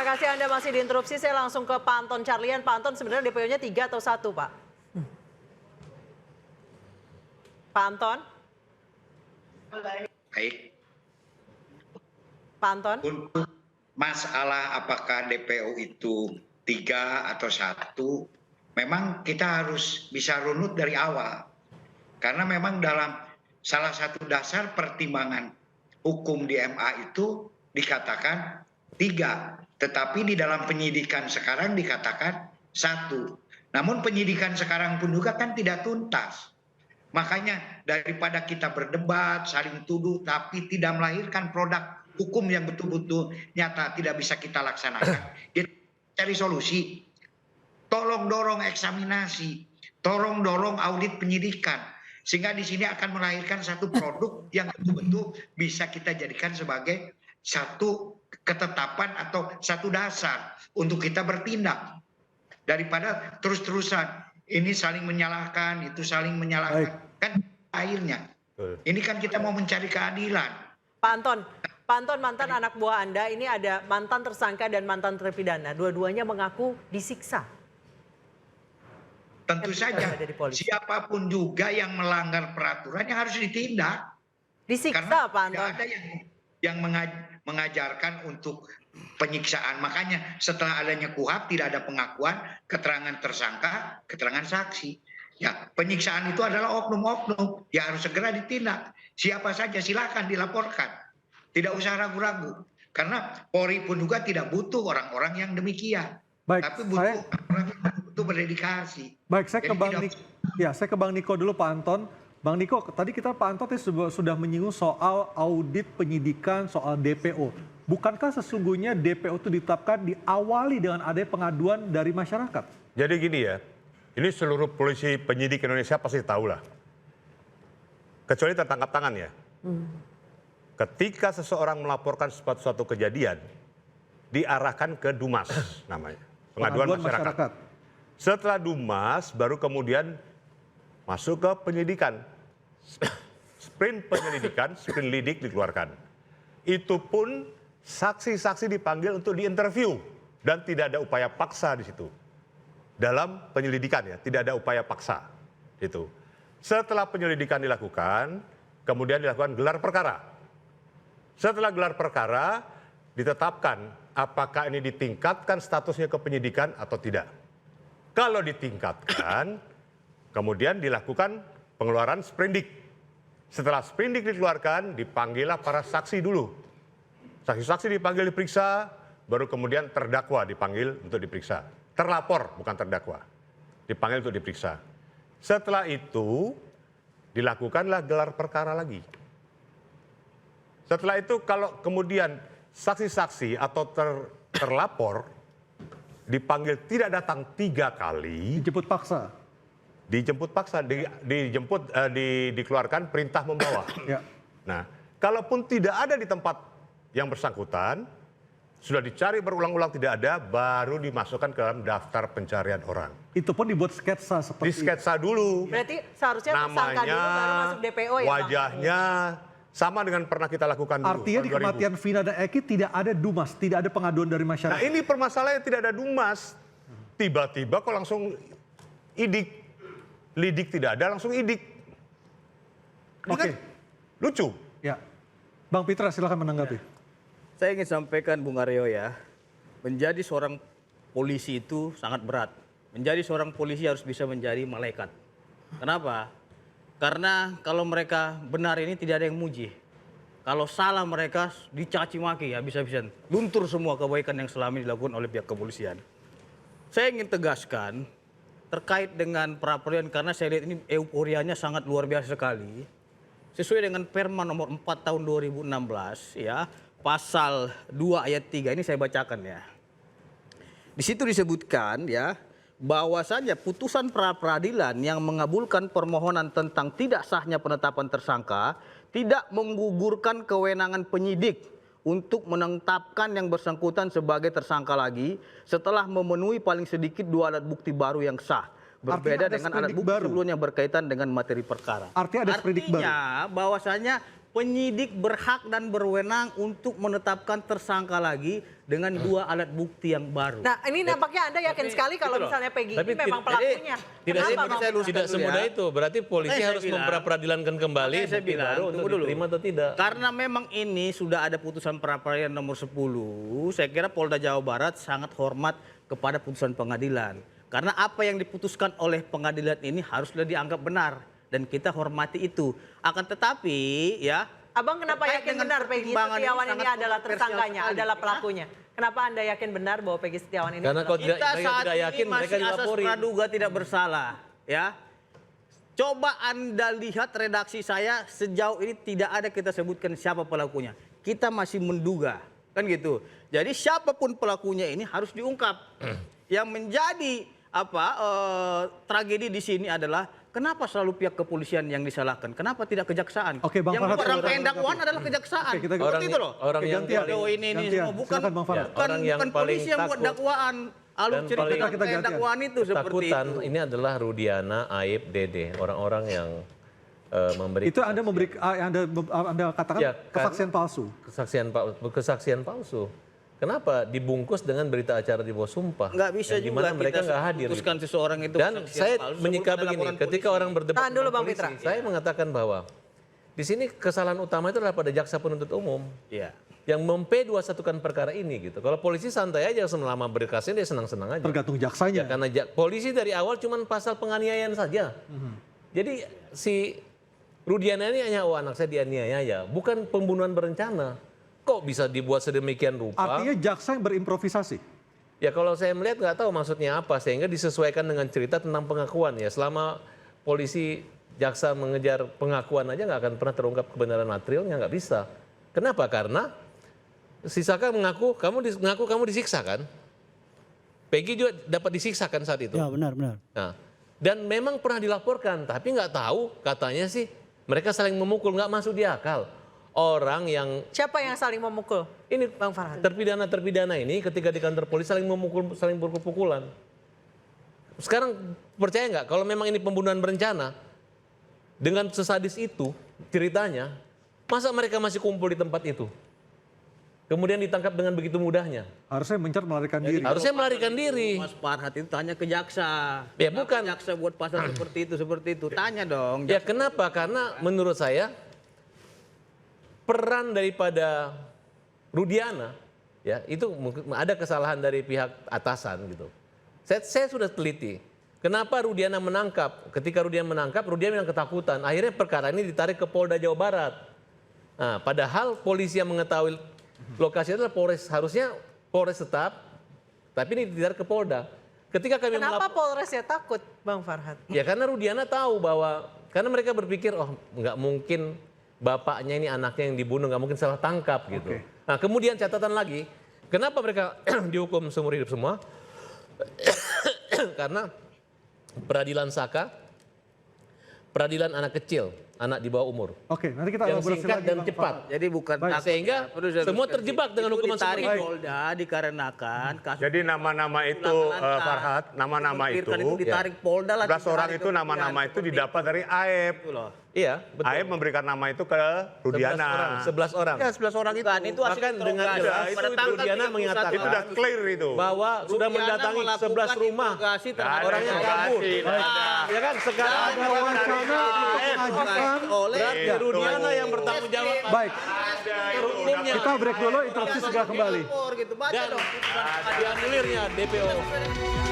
kasih Anda masih diinterupsi. Saya langsung ke Pak Anton Carlian. Pak Anton, sebenarnya DPO-nya 3 atau 1, Pak? Pak Anton? Baik. Pak Anton? Untuk masalah apakah DPO itu 3 atau 1, memang kita harus bisa runut dari awal. Karena memang dalam salah satu dasar pertimbangan hukum di MA itu dikatakan 3. Tetapi di dalam penyidikan sekarang dikatakan 1. Namun penyidikan sekarang pun juga kan tidak tuntas. Makanya daripada kita berdebat, saling tuduh, tapi tidak melahirkan produk hukum yang betul-betul nyata tidak bisa kita laksanakan, kita cari solusi. Tolong dorong eksaminasi, tolong dorong audit penyidikan, sehingga di sini akan melahirkan satu produk yang betul-betul bisa kita jadikan sebagai satu ketetapan atau satu dasar untuk kita bertindak. Daripada terus-terusan ini saling menyalahkan, itu saling menyalahkan. Kan akhirnya ini kan kita mau mencari keadilan. Pak Anton, mantan anak buah Anda ini ada mantan tersangka dan mantan terpidana. Dua-duanya mengaku disiksa. Tentu saja siapapun juga yang melanggar peraturan yang harus ditindak. Disiksa, Pak Anton. Tidak ada yang mengajarkan untuk penyiksaan. Makanya setelah adanya KUHP tidak ada pengakuan, keterangan tersangka, keterangan saksi. Ya, penyiksaan itu adalah oknum-oknum yang harus segera ditindak. Siapa saja silakan dilaporkan. Tidak usah ragu-ragu. Karena Polri pun juga tidak butuh orang-orang yang demikian. Baik, tapi butuh orang yang butuh berdedikasi. Baik, saya ke Bang Niko dulu, Pak Anton. Bang Niko, tadi Pak Anton sudah menyinggung soal audit penyidikan, soal DPO. Bukankah sesungguhnya DPO itu ditetapkan diawali dengan adanya pengaduan dari masyarakat? Jadi gini ya, ini seluruh polisi penyidik Indonesia pasti tahu lah. Kecuali tertangkap tangan ya. Ketika seseorang melaporkan suatu kejadian, diarahkan ke Dumas namanya. Pengaduan masyarakat. Setelah Dumas, baru kemudian masuk ke penyidikan. Sprint penyelidikan, sprint lidik dikeluarkan. Itu pun saksi-saksi dipanggil untuk diinterview. Dan tidak ada upaya paksa di situ. Dalam penyelidikan ya, tidak ada upaya paksa. Itu. Setelah penyelidikan dilakukan, kemudian dilakukan gelar perkara. Setelah gelar perkara, ditetapkan apakah ini ditingkatkan statusnya ke penyidikan atau tidak. Kalau ditingkatkan, kemudian dilakukan pengeluaran sprindik. Setelah sprindik dikeluarkan, dipanggillah para saksi dulu. Saksi-saksi dipanggil diperiksa, baru kemudian terdakwa dipanggil untuk diperiksa. Terlapor, bukan terdakwa. Dipanggil untuk diperiksa. Setelah itu, dilakukanlah gelar perkara lagi. Setelah itu kalau kemudian saksi-saksi atau terlapor dipanggil tidak datang 3 kali. Dijemput paksa. Dijemput paksa, dikeluarkan perintah membawa. Ya. Nah, kalaupun tidak ada di tempat yang bersangkutan, sudah dicari berulang-ulang tidak ada, baru dimasukkan ke dalam daftar pencarian orang. Itu pun dibuat sketsa seperti di sketsa dulu. Berarti seharusnya tersangka dulu baru masuk DPO ya, Bang? Wajahnya sama dengan pernah kita lakukan dulu. Artinya di kematian Vina dan Eki tidak ada Dumas, tidak ada pengaduan dari masyarakat. Nah ini permasalahannya tidak ada Dumas. Tiba-tiba kok langsung idik. Lidik tidak ada, langsung idik. Oke. Kan lucu. Ya. Bang Pitra silakan menanggapi. Saya ingin sampaikan Bung Aryo ya, menjadi seorang polisi itu sangat berat. Menjadi seorang polisi harus bisa menjadi malaikat. Kenapa? Karena kalau mereka benar ini tidak ada yang muji. Kalau salah mereka dicaci maki habis-habisan. Luntur semua kebaikan yang selama ini dilakukan oleh pihak kepolisian. Saya ingin tegaskan terkait dengan pra-peradilan karena saya lihat ini euforianya sangat luar biasa sekali. Sesuai dengan Perma nomor 4 tahun 2016 ya, pasal 2 ayat 3 ini saya bacakan ya. Di situ disebutkan ya, bahwasanya putusan pra-peradilan yang mengabulkan permohonan tentang tidak sahnya penetapan tersangka tidak menggugurkan kewenangan penyidik untuk menetapkan yang bersangkutan sebagai tersangka lagi setelah memenuhi paling sedikit 2 alat bukti baru yang sah. Berbeda dengan alat bukti sebelumnya berkaitan dengan materi perkara. Artinya ada sprindik baru. Artinya bahwasanya penyidik berhak dan berwenang untuk menetapkan tersangka lagi dengan 2 alat bukti yang baru. Nah, ini nampaknya Anda yakin sekali kalau gitu loh. misalnya Peggy Tapi ini memang pelakunya. Tidak Kenapa, semudah, Bang? tidak semudah itu. Berarti polisi Makanya saya harus bilang- memperadilankan kembali Makanya saya bukti bilang, baru tunggu untuk dulu. diterima atau tidak. Karena memang ini sudah ada putusan pra-peradilan nomor 10, saya kira Polda Jawa Barat sangat hormat kepada putusan pengadilan. Karena apa yang diputuskan oleh pengadilan ini haruslah dianggap benar dan kita hormati itu. Akan tetapi ya, Abang kenapa terkait yakin dengan benar Peggy pertimbangan ini Setiawan ini sangat adalah kontroversial tersangkanya, sekali. adalah pelakunya? Kenapa Anda yakin benar bahwa Peggy Setiawan ini Karena adalah kalau tidak, kita mereka saat tidak ini yakin mereka masih asas dilaporin. praduga tidak bersalah, ya. Coba Anda lihat redaksi saya sejauh ini tidak ada kita sebutkan siapa pelakunya. Kita masih menduga, kan gitu. Jadi siapapun pelakunya ini harus diungkap. Yang menjadi tragedi di sini adalah kenapa selalu pihak kepolisian yang disalahkan? Kenapa tidak kejaksaan? Oke, Bang yang Farhad, membuat rangkaian silakan. dakwaan adalah kejaksaan. Oke, kita- Seperti Orang- itu loh. orang yang gantian. paling- Ini Gantian. semua bukan Silakan, Bang Farhad. Orang yang bukan paling polisi yang buat takut dakwaan. Alur dan cerita paling- Kita gantian. dakwaan itu seperti Ketakutan itu. ini adalah Rudiana, Aib, Dede, orang-orang yang memberi Itu Anda memberi Anda katakan Ya, kesaksian palsu. kesaksian palsu. Kenapa dibungkus dengan berita acara di bawah sumpah? Nggak bisa yang juga dimana mereka kita nggak hadir. putuskan seseorang itu Dan kesaksian saya palsu menyikapi sebelum ada begini, laporan ketika polisi. orang berdebat Tahan dulu, dengan Bang polisi, Fitra. saya mengatakan bahwa di sini kesalahan utama itu adalah pada jaksa penuntut umum Iya. yang memp21kan perkara ini gitu. Kalau polisi santai aja selama berkasnya dia senang-senang aja. Tergantung Ya, jaksanya. karena polisi dari awal cuma pasal penganiayaan saja. Jadi si Rudiana ini hanya anak saya dianiaya ya, bukan pembunuhan berencana. Kok bisa dibuat sedemikian rupa? Artinya jaksa yang berimprovisasi. Ya kalau saya melihat nggak tahu maksudnya apa, sehingga disesuaikan dengan cerita tentang pengakuan ya. Selama polisi jaksa mengejar pengakuan aja nggak akan pernah terungkap kebenaran materialnya, nggak bisa. Kenapa? Karena si Saka mengaku kamu disiksa kan? Peggy juga dapat disiksa kan saat itu. Ya benar. Nah, dan memang pernah dilaporkan, tapi nggak tahu katanya sih mereka saling memukul, nggak masuk di akal. Orang yang Siapa yang saling memukul? ini Bang Farhad. terpidana ini ketika di kantor polisi saling memukul, saling berpukul-pukulan. Sekarang percaya nggak kalau memang ini pembunuhan berencana dengan sesadis itu ceritanya, masa mereka masih kumpul di tempat itu? Kemudian ditangkap dengan begitu mudahnya. Harusnya mencar melarikan diri. Harusnya melarikan diri. Mas Farhad itu tanya ke jaksa. Ya, Kenapa bukan. jaksa buat pasal seperti itu. Tanya dong. Ya kenapa? Karena menurut saya peran daripada Rudiana ya itu mungkin ada kesalahan dari pihak atasan gitu. Saya sudah teliti. Kenapa Rudiana menangkap? Ketika Rudiana menangkap, Rudiana yang ketakutan. Akhirnya perkara ini ditarik ke Polda Jawa Barat. Nah, padahal polisi yang mengetahui lokasi itu adalah Polres, harusnya Polres tetap, tapi ini ditarik ke Polda. Ketika kami Kenapa Polres ya takut, Bang Farhad? Ya karena Rudiana tahu bahwa, karena mereka berpikir, oh nggak mungkin bapaknya ini anaknya yang dibunuh, nggak mungkin salah tangkap gitu. Oke. Nah kemudian catatan lagi, kenapa mereka dihukum seumur hidup semua? Karena peradilan Saka, peradilan anak kecil, anak di bawah umur. Oke, nanti kita Yang elaborasi singkat lagi, dan Bang cepat. Farhad. Jadi bukan Baik. takut Sehingga ya. Perlu saya semua luruskan terjebak sedikit. dengan Itu hukuman ditarik seumur hidup. Polda dikarenakan kasus Jadi nama-nama itu Farhad, nama-nama itu, ditarik Polda lah. 11 orang itu nama-nama itu didapat dari Aib. Itu loh. Iya, betul. Aib memberikan nama itu ke Rudiana. 11 orang. Ya 11 orang itu. Bukan, itu hasil Bahkan dengan interogasi. jelas Pada tanggal Rudiana 31 mengatakan Itu udah clear itu. bahwa sudah Rudiana mendatangi melakukan 11 rumah interogasi terhadap orang yang kabur. Ya kan sekarang Ada wacana untuk mengajukan. oleh berarti Rudiana yang bertanggung jawab Baik, hukumnya kita break dulu, interupsi segera kembali. Gitu. Baca dan dong. dianulirnya DPO.